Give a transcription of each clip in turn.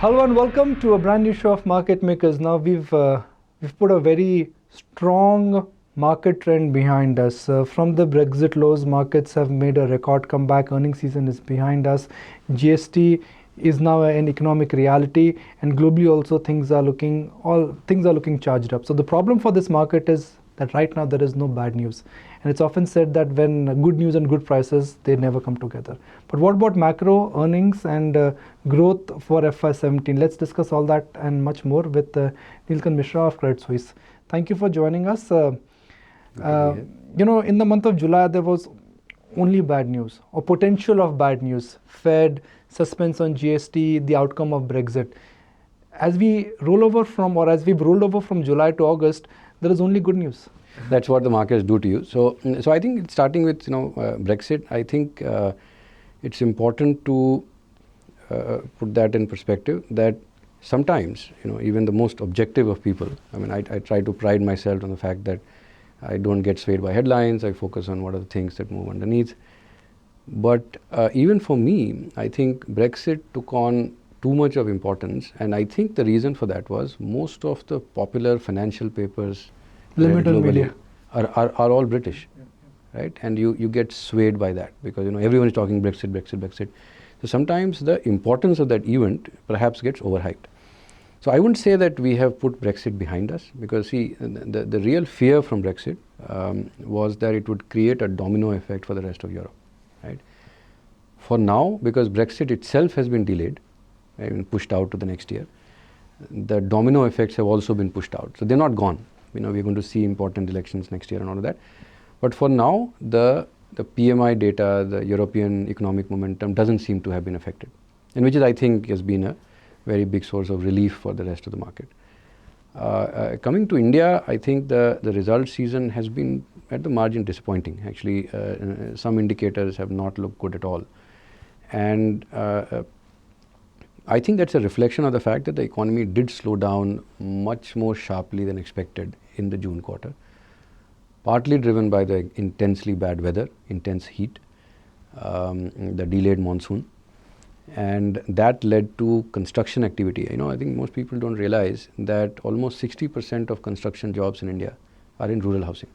Hello and welcome to a brand new show of Market Makers. Now we've put a very strong market trend behind us. From the Brexit lows, markets have made a record comeback. Earnings season is behind us. GST is now an economic reality, and globally also things are looking charged up. So the problem for this market is that right now there is no bad news. And it's often said that when good news and good prices, they never come together. But what about macro, earnings and growth for FY17? Let's discuss all that and much more with Neelkanth Mishra of Credit Suisse. Thank you for joining us. In the month of July, there was only bad news or potential of bad news. Fed, suspense on GST, the outcome of Brexit. As we've rolled over from July to August, there is only good news. That's what the markets do to you. So I think starting with Brexit, I think it's important to put that in perspective. That sometimes even the most objective of people. I mean, I try to pride myself on the fact that I don't get swayed by headlines. I focus on what are the things that move underneath. But even for me, I think Brexit took on too much of importance, and I think the reason for that was most of the popular financial papers globally are all British, right? And you get swayed by that because everyone is talking Brexit. So sometimes the importance of that event perhaps gets overhyped. So I wouldn't say that we have put Brexit behind us, because see, the real fear from Brexit was that it would create a domino effect for the rest of Europe, right? For now, because Brexit itself has been delayed and pushed out to the next year, the domino effects have also been pushed out. So they're not gone. We're going to see important elections next year and all of that. But for now, the PMI data, the European economic momentum doesn't seem to have been affected, and which is, I think, has been a very big source of relief for the rest of the market. Coming to India, I think the result season has been at the margin disappointing. Actually, some indicators have not looked good at all. And I think that's a reflection of the fact that the economy did slow down much more sharply than expected in the June quarter, partly driven by the intensely bad weather, intense heat, the delayed monsoon, and that led to construction activity. I think most people don't realize that almost 60% of construction jobs in India are in rural housing.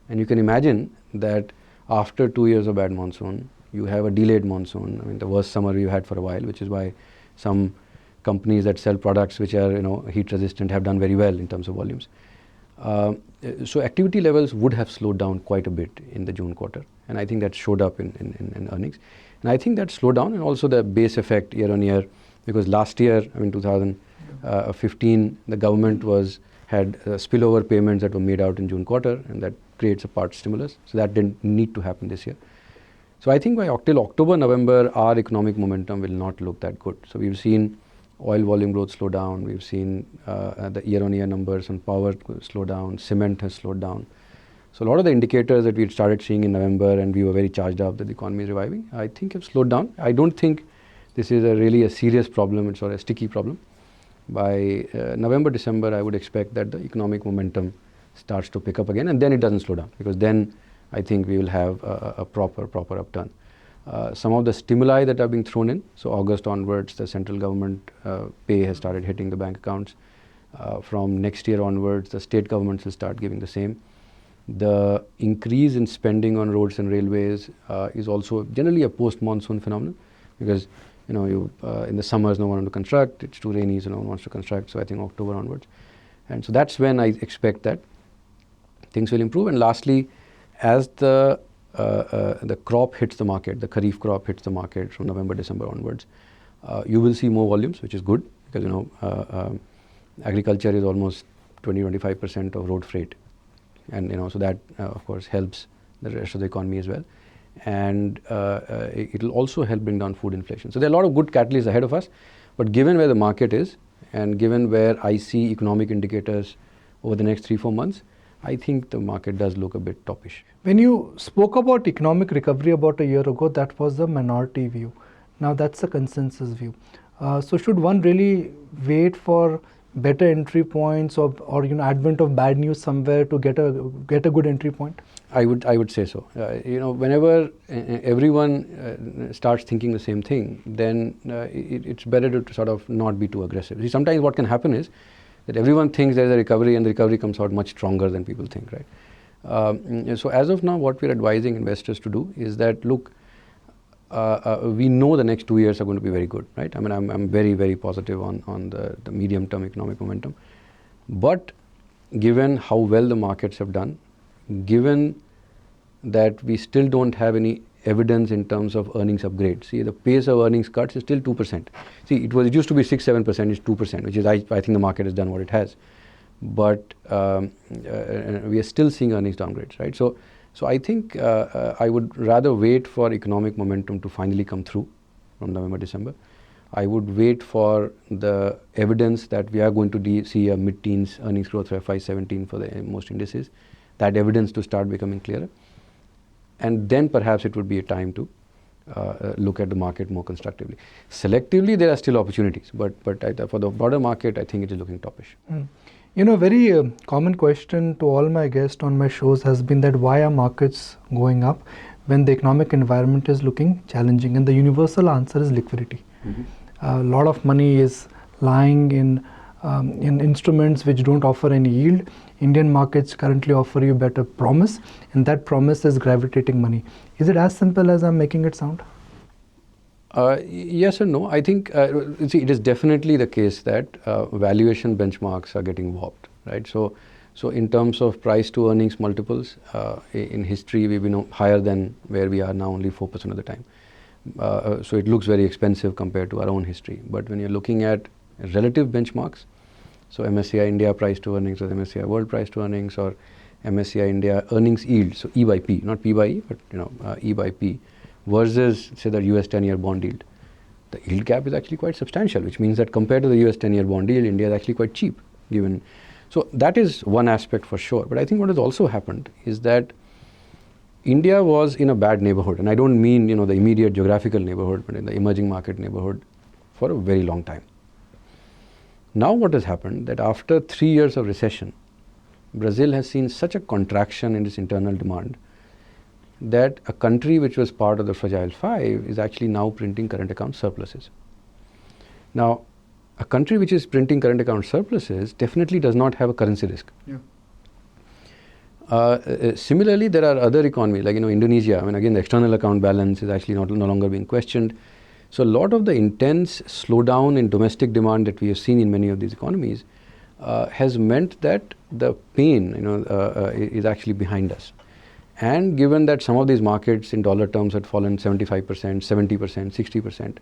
And you can imagine that after 2 years of bad monsoon, you have a delayed monsoon. I mean, the worst summer we've had for a while, which is why some companies that sell products which are heat resistant have done very well in terms of volumes. So activity levels would have slowed down quite a bit in the June quarter, and I think that showed up in earnings. And I think that slowed down, and also the base effect year on year, because last year, 2015, the government had spillover payments that were made out in June quarter, and that creates a part stimulus. So that didn't need to happen this year. So I think by till October, November, our economic momentum will not look that good. So we've seen oil volume growth slow down. We've seen the year-on-year numbers on power slow down. Cement has slowed down. So a lot of the indicators that we had started seeing in November, and we were very charged up that the economy is reviving, I think have slowed down. I don't think this is really a serious problem. It's not a sticky problem. By November, December, I would expect that the economic momentum starts to pick up again, and then it doesn't slow down, because then I think we will have a proper upturn. Some of the stimuli that are being thrown in, so August onwards, the central government pay has started hitting the bank accounts. From next year onwards, the state governments will start giving the same. The increase in spending on roads and railways is also generally a post-monsoon phenomenon, because in the summers no one wants to construct, it's too rainy, so no one wants to construct. So I think October onwards, and so that's when I expect that things will improve. And lastly, as the crop hits the market, the Kharif crop hits the market from November, December onwards, you will see more volumes, which is good, because agriculture is almost 20-25% of road freight, and so that of course helps the rest of the economy as well, and it will also help bring down food inflation. So there are a lot of good catalysts ahead of us, but given where the market is and given where I see economic indicators over the next 3-4 months, I think the market does look a bit toppish. When you spoke about economic recovery about a year ago, that was the minority view. Now that's the consensus view. So should one really wait for better entry points or advent of bad news somewhere to get a good entry point? I would say so. Whenever everyone starts thinking the same thing, then it's better to sort of not be too aggressive. See, sometimes what can happen is that everyone thinks there's a recovery and the recovery comes out much stronger than people think, right? So as of now, what we're advising investors to do is that, look, we know the next 2 years are going to be very good, right? I mean, I'm very, very positive on the medium-term economic momentum. But given how well the markets have done, given that we still don't have any evidence in terms of earnings upgrades. See, the pace of earnings cuts is still 2%. See, it used to be 6-7%, it's 2%, which is I think the market has done what it has. But we are still seeing earnings downgrades, right? So I think I would rather wait for economic momentum to finally come through from November, December. I would wait for the evidence that we are going to see a mid-teens earnings growth for FY17 for the most indices. That evidence to start becoming clearer, and then perhaps it would be a time to look at the market more constructively. Selectively, there are still opportunities, but for the broader market, I think it is looking toppish. Very common question to all my guests on my shows has been that why are markets going up when the economic environment is looking challenging? And the universal answer is liquidity. A lot of money is lying in instruments which don't offer any yield. Indian markets currently offer you better promise, and that promise is gravitating money. Is it as simple as I'm making it sound? Yes and no. I think, see, it is definitely the case that valuation benchmarks are getting warped, right? So in terms of price to earnings multiples, in history we've been higher than where we are now, only 4% of the time. So it looks very expensive compared to our own history. But when you're looking at relative benchmarks, so MSCI India price to earnings or MSCI World price to earnings or MSCI India earnings yield, so E by P, not P by E, but E by P versus say the US 10-year bond yield. The yield gap is actually quite substantial, which means that compared to the US 10-year bond yield, India is actually quite cheap given. So that is one aspect for sure. But I think what has also happened is that India was in a bad neighborhood, and I don't mean the immediate geographical neighborhood, but in the emerging market neighborhood for a very long time. Now what has happened that after 3 years of recession, Brazil has seen such a contraction in its internal demand that a country which was part of the Fragile Five is actually now printing current account surpluses. Now, a country which is printing current account surpluses definitely does not have a currency risk. Yeah. Similarly, there are other economies like Indonesia. I mean, again, the external account balance is actually no longer being questioned. So a lot of the intense slowdown in domestic demand that we have seen in many of these economies has meant that the pain is actually behind us. And given that some of these markets in dollar terms had fallen 75%, 70%,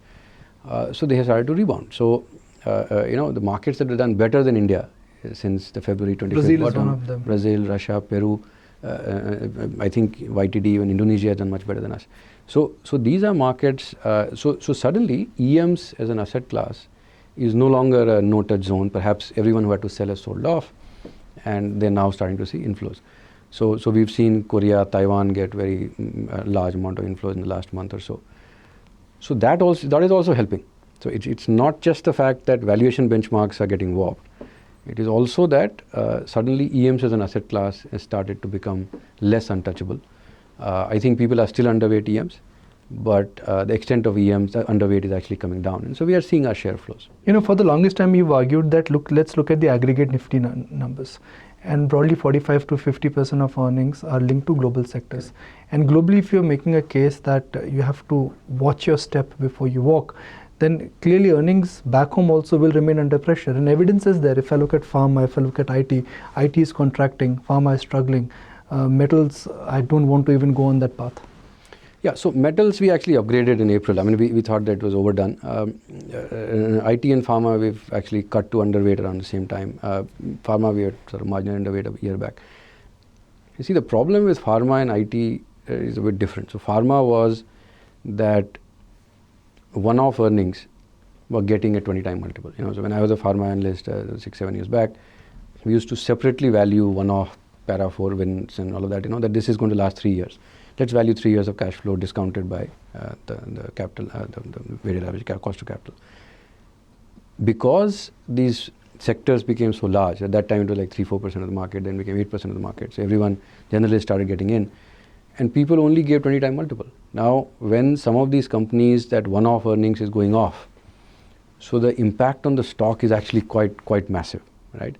60%, so they have started to rebound. So the markets that have done better than India since the February 25th Brazil bottom, is one of them. Brazil, Russia, Peru, I think YTD, even Indonesia has done much better than us. So these are markets, so suddenly EMs as an asset class is no longer a no-touch zone. Perhaps everyone who had to sell has sold off, and they're now starting to see inflows. So we've seen Korea, Taiwan get very large amount of inflows in the last month or so. So that is also helping. So it's not just the fact that valuation benchmarks are getting warped. It is also that suddenly EMs as an asset class has started to become less untouchable. I think people are still underweight EMs, but the extent of EMs underweight is actually coming down. And so we are seeing our share flows. For the longest time you've argued that let's look at the aggregate Nifty numbers. And broadly 45 to 50% of earnings are linked to global sectors. And globally, if you're making a case that you have to watch your step before you walk, then clearly earnings back home also will remain under pressure. And evidence is there. If I look at pharma, if I look at IT is contracting, pharma is struggling. Metals, I don't want to even go on that path. Yeah, so metals we actually upgraded in April. I mean, we thought that it was overdone. IT and pharma we've actually cut to underweight around the same time. Pharma we had sort of marginal underweight a year back. You see, the problem with pharma and IT is a bit different. So pharma was that one-off earnings were getting a 20-time multiple. So when I was a pharma analyst 6-7 years back, we used to separately value one-off para 4 wins and all of that. That this is going to last 3 years. Let's value 3 years of cash flow discounted by the capital, the weighted average cost of capital. Because these sectors became so large. At that time, it was like 3-4% of the market, then became 8% of the market. So everyone generally started getting in. And people only gave 20 time multiple. Now, when some of these companies, that one-off earnings is going off, so the impact on the stock is actually quite massive, right?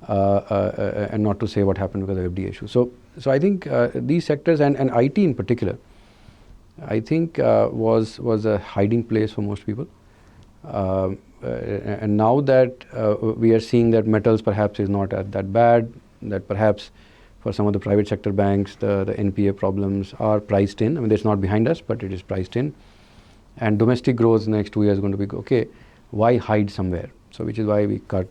And not to say what happened because of FD issue. So I think these sectors and IT in particular, I think was a hiding place for most people. And now that we are seeing that metals perhaps is not that bad, that perhaps for some of the private sector banks, the NPA problems are priced in. I mean, it's not behind us, but it is priced in. And domestic growth in the next 2 years is going to be okay. Why hide somewhere? So which is why we cut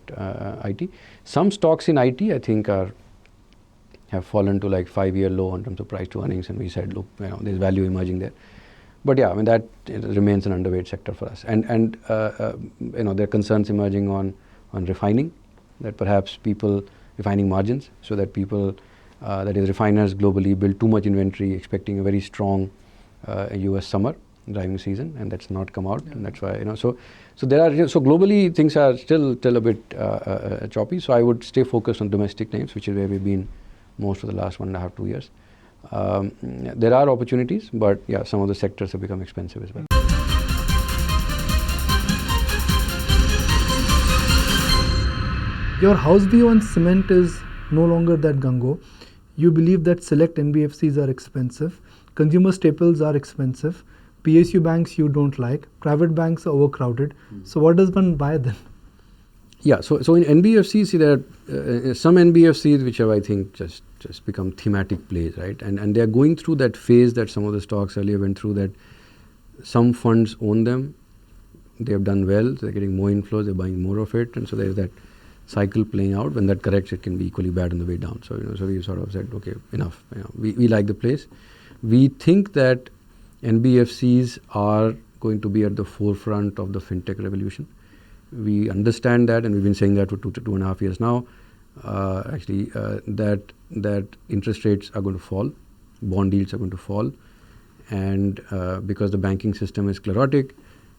IT. Some stocks in IT, I think, have fallen to like 5-year low in terms of price to earnings, and we said, look, there's value emerging there. But yeah, I mean, that remains an underweight sector for us. And there are concerns emerging on refining, that perhaps people refining margins, so that people, that is refiners globally, build too much inventory, expecting a very strong US summer driving season, and that's not come out. Yeah. And that's why, so there are, so globally things are still a bit choppy. So I would stay focused on domestic names, which is where we've been most of the last 1.5, 2 years. There are opportunities, but yeah, some of the sectors have become expensive as well. Your house view on cement is no longer that gung-ho. You believe that select NBFCs are expensive, consumer staples are expensive, PSU banks you don't like, private banks are overcrowded. So what does one buy then? Yeah, so in NBFCs, see, there are some NBFCs which have, I think, just become thematic plays, right? And they are going through that phase that some of the stocks earlier went through, that some funds own them, they have done well, they're getting more inflows, they're buying more of it, and so there's that cycle playing out. When that corrects, it can be equally bad on the way down. So, so we sort of said, okay, enough. We like the place. We think that NBFCs are going to be at the forefront of the fintech revolution. We understand that, and we've been saying that for 2.5 years now. That interest rates are going to fall, bond yields are going to fall, and because the banking system is sclerotic,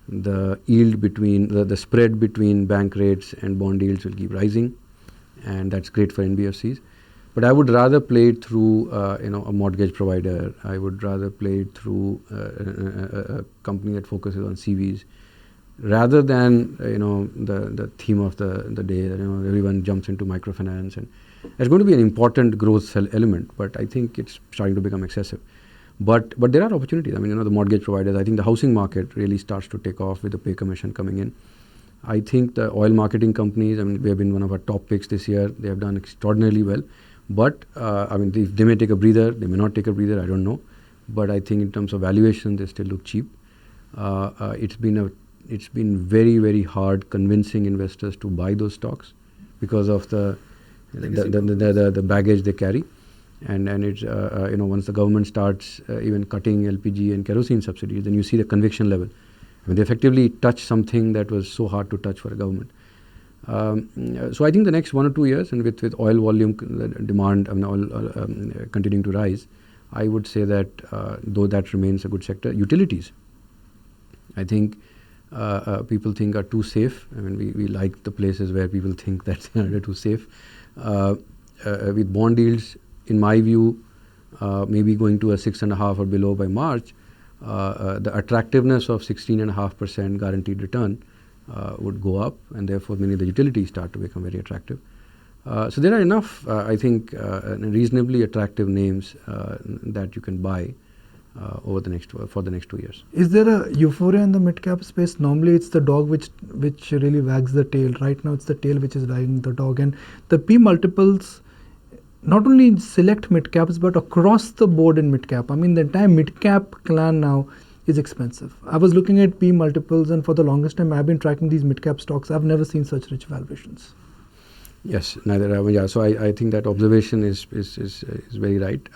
the yield between the spread between bank rates and bond yields will keep rising, and that's great for NBFCs. But I would rather play it through a mortgage provider. I would rather play it through a company that focuses on CVs, rather than the theme of the day that everyone jumps into microfinance, and it's going to be an important growth element, but I think it's starting to become excessive. But there are opportunities. I mean, the mortgage providers, I think the housing market really starts to take off with the pay commission coming in. I think the oil marketing companies, I mean, we have been one of our top picks this year. They have done extraordinarily well. But, I mean, they may take a breather, they may not take a breather, I don't know. But I think in terms of valuation, they still look cheap. It's been very, very hard convincing investors to buy those stocks because of the baggage they carry. And it's, once the government starts even cutting LPG and kerosene subsidies, then you see the conviction level. I mean, they effectively touch something that was so hard to touch for a government. So I think the next 1 or 2 years, and with oil volume demand, oil continuing to rise, I would say that though that remains a good sector. Utilities, I think people think are too safe. I mean, we like the places where people think that they're too safe. With bond yields, in my view, maybe going to a 6.5 or below by March, the attractiveness of 16.5% guaranteed return would go up, and therefore many of the utilities start to become very attractive. So there are enough, I think, reasonably attractive names that you can buy for the next 2 years. Is there a euphoria in the mid-cap space? Normally it's the dog which really wags the tail. Right now it's the tail which is wagging the dog, and the P multiples, not only in select mid-caps, but across the board in mid-cap. I mean, the entire mid-cap clan now is expensive. I was looking at P multiples, and for the longest time I've been tracking these mid-cap stocks. I've never seen such rich valuations. Yes, neither have I. Yeah, so I think that observation is very right.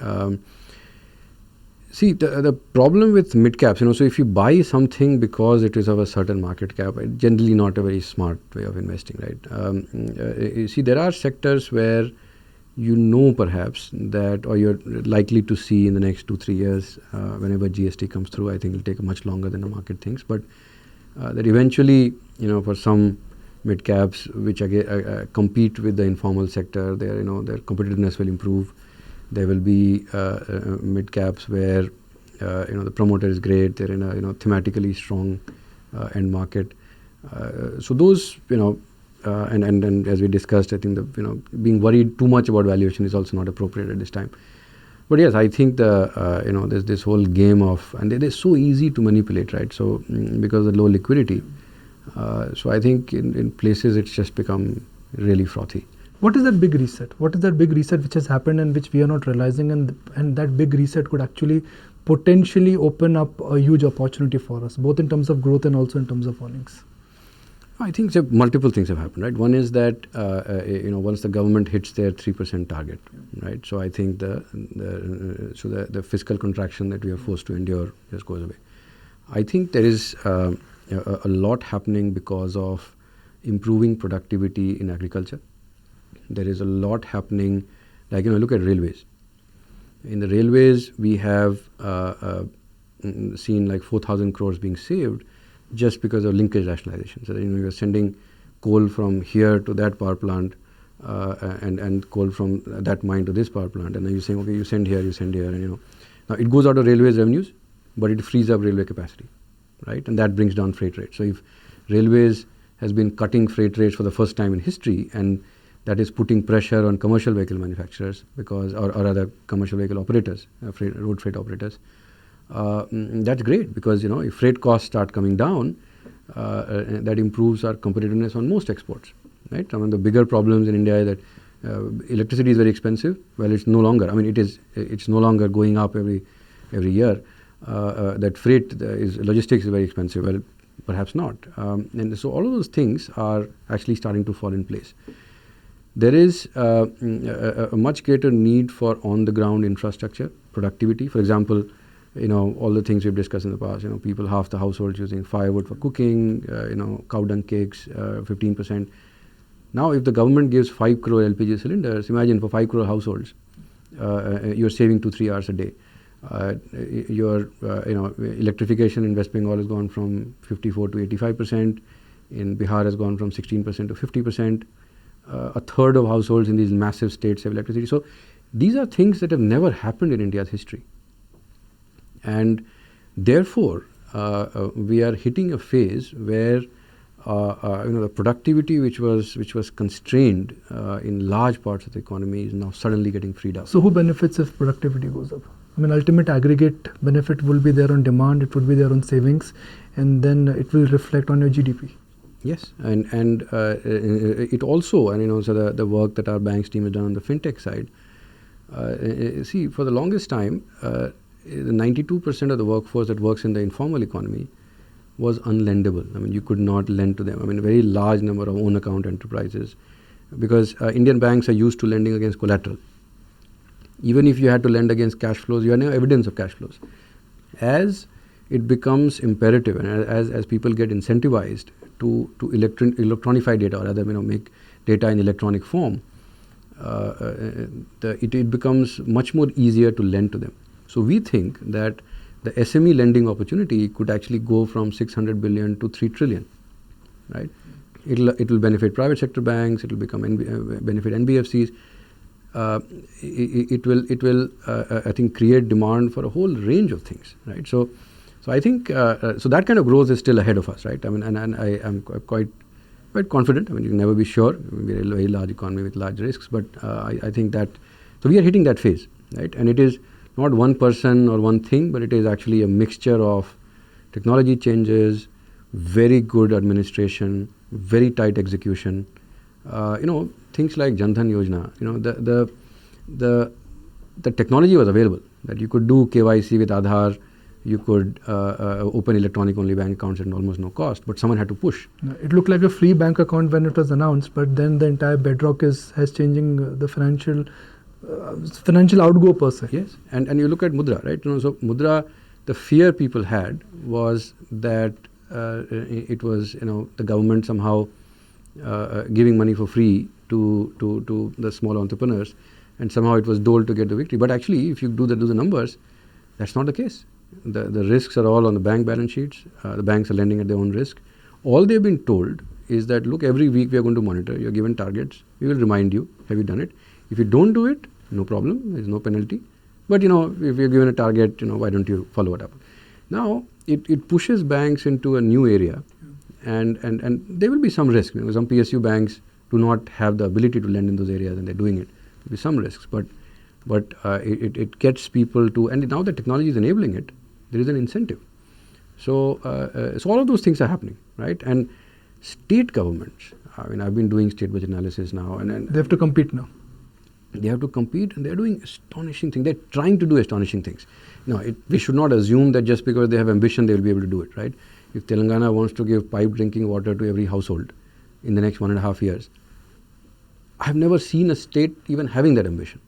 See, the problem with mid-caps, so if you buy something because it is of a certain market cap, it's generally not a very smart way of investing, right? You see, there are sectors where perhaps that, or you're likely to see in the next 2-3 years, whenever GST comes through, I think it'll take much longer than the market thinks, but that eventually, for some Midcaps, which again compete with the informal sector. Their competitiveness will improve. There will be midcaps where the promoter is great. They're in a thematically strong end market. So those and as we discussed, I think being worried too much about valuation is also not appropriate at this time. But yes, I think there's this whole game of, and they're so easy to manipulate, right? So because of the low liquidity, so I think in places it's just become really frothy. What is that big reset? What is that big reset which has happened and which we are not realizing, and that big reset could actually potentially open up a huge opportunity for us, both in terms of growth and also in terms of earnings? I think multiple things have happened, right? One is that once the government hits their 3% target, right? So I think the fiscal contraction that we are forced to endure just goes away. I think there is a lot happening because of improving productivity in agriculture. There is a lot happening, like look at railways. In the railways, we have seen like 4,000 crores being saved just because of linkage rationalization. So you're sending coal from here to that power plant and coal from that mine to this power plant, and then you're saying, okay, you send here, and now it goes out of railways revenues, but it frees up railway capacity, right? And that brings down freight rates. So if railways has been cutting freight rates for the first time in history, and that is putting pressure on commercial vehicle manufacturers or other commercial vehicle operators, road freight operators. That's great, because if freight costs start coming down, that improves our competitiveness on most exports, right? I mean, the bigger problems in India is that electricity is very expensive. Well, it's no longer. I mean, it's no longer going up every year. That freight logistics is very expensive. Well, perhaps not. And so all of those things are actually starting to fall in place. There is a much greater need for on-the-ground infrastructure, productivity. For example, all the things we've discussed in the past, people, half the households using firewood for cooking, cow dung cakes, 15%. Now, if the government gives 5 crore LPG cylinders, imagine for 5 crore households, you're saving 2-3 hours a day. Your electrification in West Bengal has gone from 54 to 85%. In Bihar has gone from 16% to 50%. A third of households in these massive states have electricity. So these are things that have never happened in India's history. And therefore, we are hitting a phase where the productivity which was constrained in large parts of the economy is now suddenly getting freed up. So who benefits if productivity goes up? I mean, ultimate aggregate benefit will be there on demand, it would be there on savings, and then it will reflect on your GDP. Yes, and it also, and so the work that our banks team has done on the fintech side, see, for the longest time, the 92% of the workforce that works in the informal economy was unlendable. I mean, you could not lend to them. I mean, a very large number of own account enterprises, because Indian banks are used to lending against collateral. Even if you had to lend against cash flows, you have no evidence of cash flows. As it becomes imperative, and as people get incentivized to electronify data, or rather, make data in electronic form, it becomes much more easier to lend to them. So we think that the SME lending opportunity could actually go from 600 billion to 3 trillion, right? It will benefit private sector banks. It will benefit NBFCs. It will I think create demand for a whole range of things, right? So I think so that kind of growth is still ahead of us, right? I mean, and I am quite confident. I mean, you can never be sure. We're a very large economy with large risks, but I think that so we are hitting that phase, right? And it is not one person or one thing, but it is actually a mixture of technology changes, very good administration, very tight execution. Things like Jan Dhan Yojana. The technology was available, that you could do KYC with Aadhaar, you could open electronic only bank accounts at almost no cost, but someone had to push. It looked like a free bank account when it was announced, but then the entire bedrock has changing the financial outgo per se. Yes, and you look at Mudra, right? So Mudra, the fear people had was that it was the government somehow giving money for free to the small entrepreneurs, and somehow it was doled to get the victory. But actually, if you do the numbers, that's not the case. The risks are all on the bank balance sheets. The banks are lending at their own risk. All they've been told is that, look, every week we are going to monitor. You're given targets. We will remind you, have you done it? If you don't do it, no problem. There's no penalty. But, if you're given a target, why don't you follow it up? Now, it pushes banks into a new area. And there will be some risk. Some PSU banks do not have the ability to lend in those areas, and they're doing it. There will be some risks. But it gets people to, and now the technology is enabling it, there is an incentive. So all of those things are happening, right? And state governments, I've been doing state budget analysis now. And they have to compete now. They have to compete, and they're doing astonishing things. They're trying to do astonishing things. Now, we should not assume that just because they have ambition, they will be able to do it, right? If Telangana wants to give pipe drinking water to every household in the next 1.5 years, I've never seen a state even having that ambition,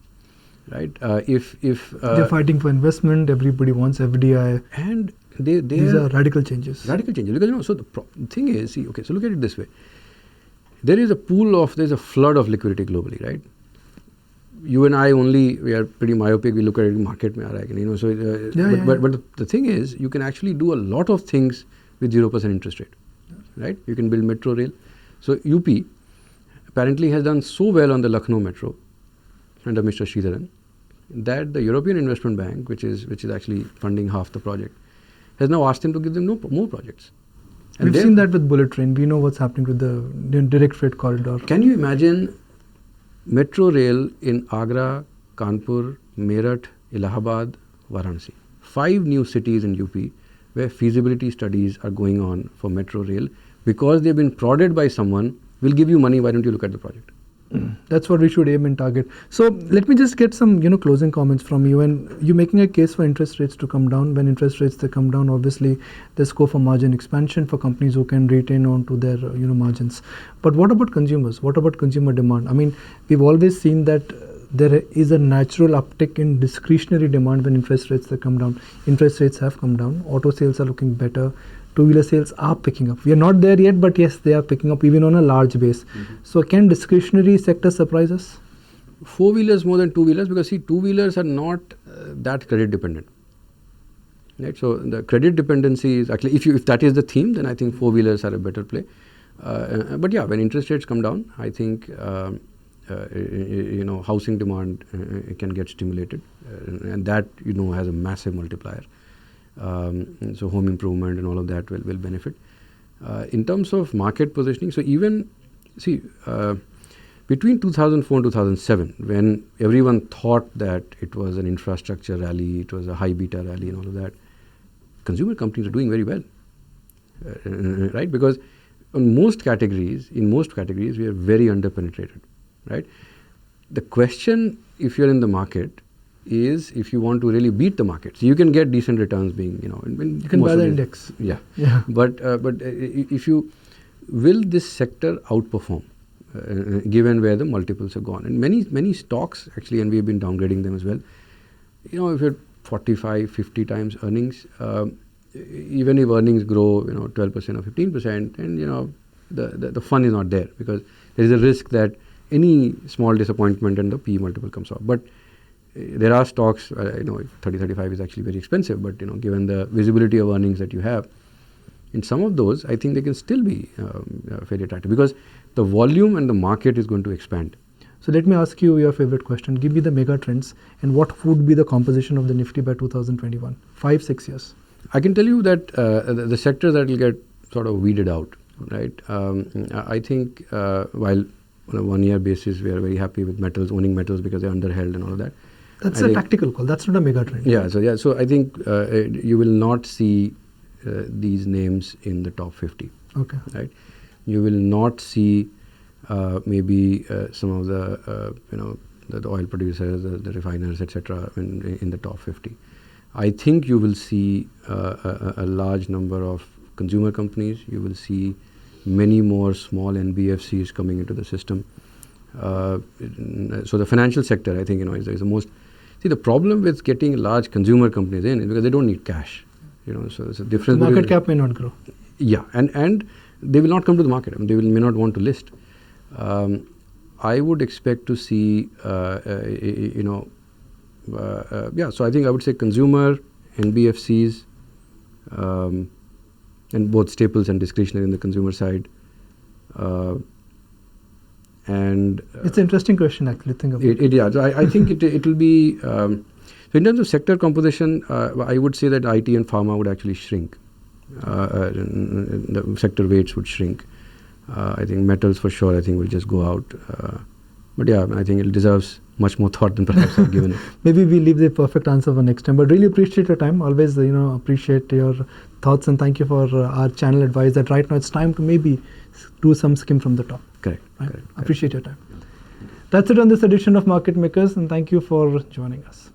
right? They're fighting for investment, everybody wants FDI. And these are radical changes. Radical changes. Because, so the thing is, so look at it this way. There's a flood of liquidity globally, right? You and I we are pretty myopic, we look at it in market mein aa raha hai, but the thing is, you can actually do a lot of things with 0% interest rate, right? You can build metro rail. So UP apparently has done so well on the Lucknow metro under Mr. Sridharan that the European Investment Bank, which is actually funding half the project, has now asked him to give them more projects. And we've seen that with bullet train. We know what's happening with the direct freight corridor. Can you imagine metro rail in Agra, Kanpur, Meerut, Allahabad, Varanasi? 5 new cities in UP where feasibility studies are going on for metro rail because they've been prodded by someone, we'll give you money, why don't you look at the project? That's what we should aim and target. So let me just get some closing comments from you. And you're making a case for interest rates to come down. When interest rates they come down, obviously there's scope for margin expansion for companies who can retain on to their margins. But what about consumers? What about consumer demand? We've always seen that there is a natural uptick in discretionary demand when interest rates they come down. Interest rates have come down. Auto sales are looking better. Two-wheeler sales are picking up. We are not there yet, but yes, they are picking up even on a large base. Mm-hmm. So can discretionary sector surprise us? 4-wheelers more than 2-wheelers, because 2-wheelers are not that credit dependent. Right? So the credit dependency is actually, if that is the theme, then I think 4-wheelers are a better play. But yeah, when interest rates come down, I think housing demand can get stimulated, and that has a massive multiplier. So home improvement and all of that will benefit. In terms of market positioning, so even between 2004 and 2007, when everyone thought that it was an infrastructure rally, it was a high beta rally and all of that, consumer companies are doing very well, right? Because in most categories, we are very underpenetrated, right? The question, if you're in the market, is if you want to really beat the market. So you can get decent returns being, you can buy the index. Yeah. But if will this sector outperform, given where the multiples have gone? And many stocks actually, and we've been downgrading them as well. If you're 45, 50 times earnings, even if earnings grow, 12% or 15%, and the fun is not there, because there is a risk that any small disappointment and the P multiple comes off. But there are stocks, 30, 35 is actually very expensive, but given the visibility of earnings that you have, in some of those, I think they can still be fairly attractive, because the volume and the market is going to expand. So let me ask you your favorite question. Give me the mega trends and what would be the composition of the Nifty by 2021, 5-6 years? I can tell you that the sectors that will get sort of weeded out, right? I think while on a 1-year basis, we are very happy with metals, owning metals, because they're underheld and all of that. That's a tactical call. That's not a mega trend. Yeah. So I think you will not see these names in the top 50. Okay. Right. You will not see maybe some of the the oil producers, the refiners, etc. in the top 50. I think you will see a large number of consumer companies. You will see many more small NBFCs coming into the system. So the financial sector, I think, is the most. See, the problem with getting large consumer companies in is because they don't need cash. So there's a difference. The market cap may not grow. Yeah, and they will not come to the market. They may not want to list. I would expect to see, So I think I would say consumer, NBFCs, and both staples and discretionary in the consumer side. And it's an interesting question, actually. Think about it. Yeah. So I think it will be. So in terms of sector composition, I would say that IT and pharma would actually shrink. The sector weights would shrink. I think metals for sure. I think will just go out. But yeah, I think it deserves much more thought than perhaps I've given it. Maybe we leave the perfect answer for next time. But really appreciate your time. Always, appreciate your thoughts, and thank you for our channel advice that right now it's time to maybe do some skim from the top. Correct. Right? Correct. Appreciate your time. That's it on this edition of Market Makers, and thank you for joining us.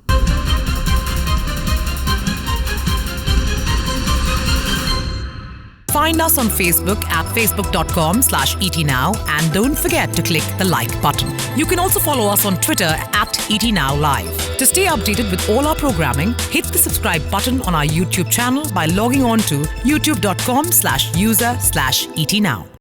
Find us on Facebook at facebook.com/ETNow, and don't forget to click the like button. You can also follow us on Twitter at ETNowLive. To stay updated with all our programming, hit the subscribe button on our YouTube channel by logging on to youtube.com/user/ETNow.